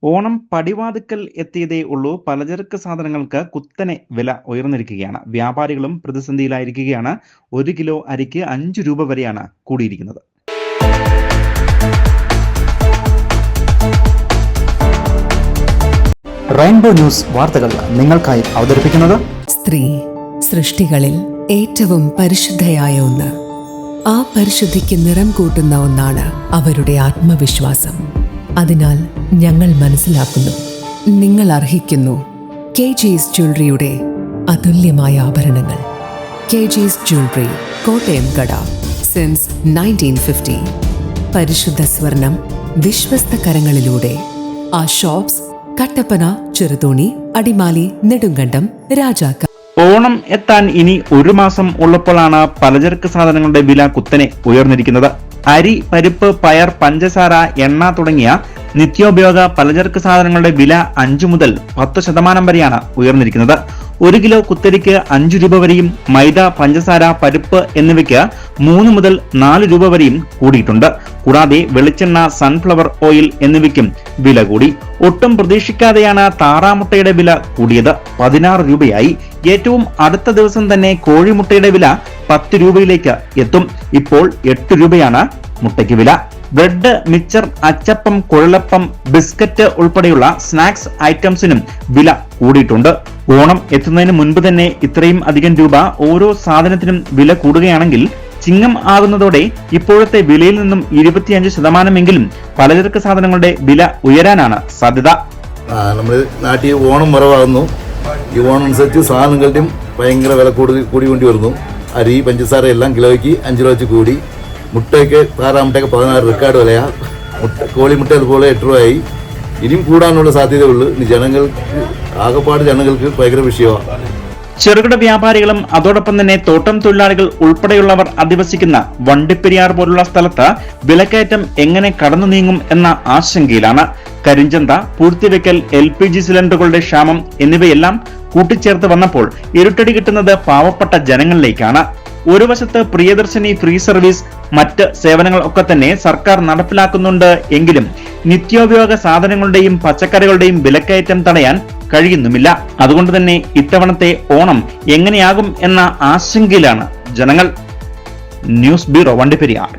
ഓണം പടിവാതിക്കൽ എത്തിയതേ ഉള്ളൂ. പലചരക്ക് സാധനങ്ങൾക്ക് കുത്തനെ വില ഉയർന്നിരിക്കുകയാണ്. വ്യാപാരികളും പ്രതിസന്ധിയിലായിരിക്കുകയാണ്. 1 കിലോ അരിക്ക് 5 രൂപ വരെയാണ് കൂടിയിരിക്കുന്നത്. റെയിൻബോ ന്യൂസ് വാർത്തകൾ നിങ്ങൾക്കായി അവതരിപ്പിക്കുന്നത് സ്ത്രീ സൃഷ്ടികളിൽ ഏറ്റവും പരിശുദ്ധയായ ഒന്ന്. ആ പരിശുദ്ധിക്ക് നിറം കൂട്ടുന്ന ഒന്നാണ് അവരുടെ ആത്മവിശ്വാസം. അതിനാൽ ഞങ്ങൾ മനസ്സിലാക്കുന്നു, നിങ്ങൾ അർഹിക്കുന്നു KG's ജ്വല്ലറിയുടെ അതുല്യമായ ആഭരണങ്ങൾ. KG's ജ്വല്ലറി, കോട്ടയം കട, സിൻസ് 1950. പരിശുദ്ധ സ്വർണം വിശ്വസ്ത കരങ്ങളിലൂടെ. ആ ഷോപ്സ് കട്ടപ്പന, ചെറുതോണി, അടിമാലി, നെടുങ്കണ്ടം, രാജാക്ക. ഓണം എത്താൻ ഇനി 1 മാസം ഉള്ളപ്പോഴാണ് പലചരക്ക് സാധനങ്ങളുടെ വില കുത്തനെ ഉയർന്നിരിക്കുന്നത്. അരി, പരിപ്പ്, പയർ, പഞ്ചസാര, എണ്ണ തുടങ്ങിയ നിത്യോപയോഗ പലചരക്ക് സാധനങ്ങളുടെ വില 5 മുതൽ 10% വരെയാണ് ഉയർന്നിരിക്കുന്നത്. 1 കിലോ കുത്തരിക്ക് 5 രൂപ വരെയും മൈദ, പഞ്ചസാര, പരിപ്പ് എന്നിവയ്ക്ക് 3 മുതൽ 4 രൂപ വരെയും കൂടിയിട്ടുണ്ട്. കൂടാതെ വെളിച്ചെണ്ണ, സൺഫ്ലവർ ഓയിൽ എന്നിവയ്ക്കും വില കൂടി. ഒട്ടും പ്രതീക്ഷിക്കാതെയാണ് താറാമുട്ടയുടെ വില കൂടിയത്. 16 രൂപയായി. ഏറ്റവും അടുത്ത ദിവസം തന്നെ കോഴിമുട്ടയുടെ വില 10 രൂപയിലേക്ക് എത്തും. ഇപ്പോൾ 8 രൂപയാണ് മുട്ടയ്ക്ക് വില. ബ്രെഡ്, മിച്ചർ, അച്ചപ്പം, കുഴലപ്പം, ബിസ്ക്കറ്റ് ഉൾപ്പെടെയുള്ള സ്നാക്സ് ഐറ്റംസിനും വില കൂടിയിട്ടുണ്ട്. ഓണം എത്തുന്നതിന് മുൻപ് തന്നെ ഇത്രയും അധികം രൂപ ഓരോ സാധനത്തിനും വില കൂടുകയാണെങ്കിൽ ചിങ്ങം ആകുന്നതോടെ ഇപ്പോഴത്തെ വിലയിൽ നിന്നും 25% പലചരക്ക് സാധനങ്ങളുടെ വില ഉയരാനാണ് സാധ്യത. നമ്മുടെ നാട്ടിൽ ഓണം വരവാകുന്നു. ഈ ഓണം അനുസരിച്ച് സാധനങ്ങളുടെയും ഭയങ്കര വില കൂടിക്കൊണ്ടി വരുന്നു. അരി, പഞ്ചസാര എല്ലാം കിലോയ്ക്ക് 5 രൂപ വെച്ച് കൂടി. മുട്ടയ്ക്ക് താറാമുട്ടയ്ക്ക് 16 റെക്കാർഡ് വിലയാ. കോഴിമുട്ട അതുപോലെ 8 രൂപയായി. ഇനിയും കൂടാനുള്ള സാധ്യതയുള്ളൂ. ഇനി ആകെപ്പാട് ജനങ്ങൾക്ക് ഭയങ്കര വിഷയമാണ്. ചെറുകിട വ്യാപാരികളും അതോടൊപ്പം തന്നെ തോട്ടം തൊഴിലാളികൾ ഉൾപ്പെടെയുള്ളവർ അധിവസിക്കുന്ന വണ്ടിപ്പെരിയാർ പോലുള്ള സ്ഥലത്ത് വിലക്കയറ്റം എങ്ങനെ കടന്നു നീങ്ങും എന്ന ആശങ്കയിലാണ്. കരിഞ്ചന്ത, പൂഴ്ത്തിവെക്കൽ, LPG സിലിണ്ടറുകളുടെ ക്ഷാമം എന്നിവയെല്ലാം കൂട്ടിച്ചേർത്ത് വന്നപ്പോൾ ഇരുട്ടടി കിട്ടുന്നത് പാവപ്പെട്ട ജനങ്ങളിലേക്കാണ്. ഒരു വശത്ത് പ്രിയദർശിനി ഫ്രീ സർവീസ്, മറ്റ് സേവനങ്ങൾ ഒക്കെ തന്നെ സർക്കാർ നടപ്പിലാക്കുന്നുണ്ട്. എങ്കിലും നിത്യോപയോഗ സാധനങ്ങളുടെയും പച്ചക്കറികളുടെയും വിലക്കയറ്റം തടയാൻ കഴിയുന്നുമില്ല. അതുകൊണ്ട് തന്നെ ഇത്തവണത്തെ ഓണം എങ്ങനെയാകും എന്ന ആശങ്കയിലാണ് ജനങ്ങൾ. News bureau, Vandiperiyar.